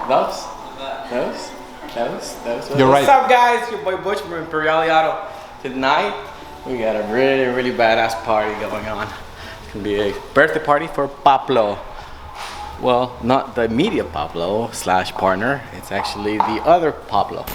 Those. You're right. What's up, guys? Your boy Butch from Imperial Auto. Tonight, we got a really badass party going on. It's gonna be a birthday party for Pablo. Well, not the immediate Pablo / partner. It's actually the other Pablo.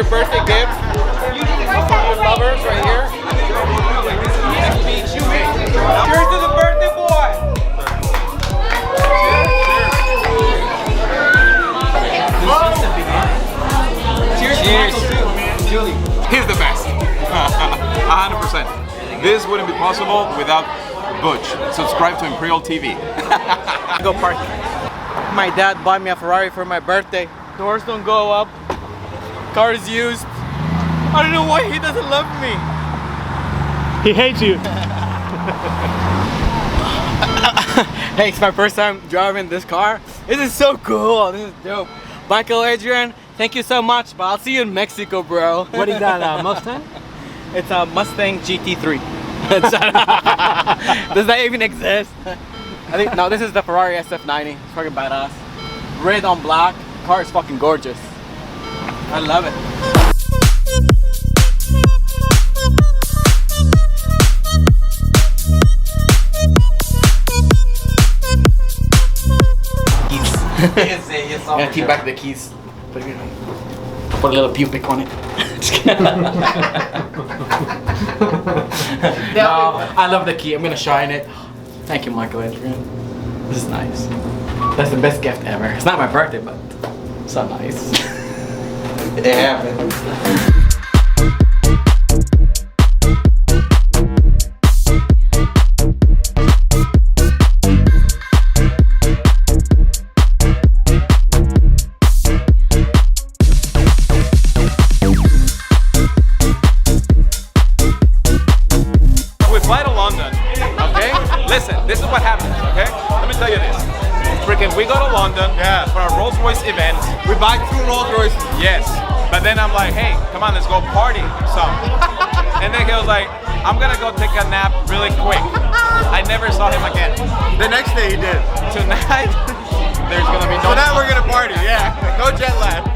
Birthday gift. Your lovers right here. Cheers to the birthday boy. Cheers. Cheers. Julie. He's the best. 100%. This wouldn't be possible without Butch. Subscribe to Imperial TV. Go park. My dad bought me a Ferrari for my birthday. Doors don't go up. Car is used. I don't know why he doesn't love me. He hates you. Hey, it's my first time driving this car. This is so cool. This is dope. Michael, Adrian, thank you so much. But I'll see you in Mexico, bro. What is that, Mustang? It's a Mustang GT3. Does that even exist? I think no. This is the Ferrari SF90. It's fucking badass. Red on black. Car is fucking gorgeous. I love it. Keys. Yeah, keep back the keys. Put a little pubic on it. No, I love the key. I'm gonna shine it. Thank you, Michael Adrian. This is nice. That's the best gift ever. It's not my birthday, but so nice. It happened. We fly to London, okay? Listen, this is what happens, okay? Let me tell you this. Freaking, we go to London for a Rolls Royce event. We buy 2 Rolls Royces. Yes, but then I'm like, hey, come on, let's go party some. And then he was like, I'm gonna go take a nap really quick. I never saw him again. The next day he did. Tonight, there's gonna be no. Tonight we're gonna party, yeah. No jet lag.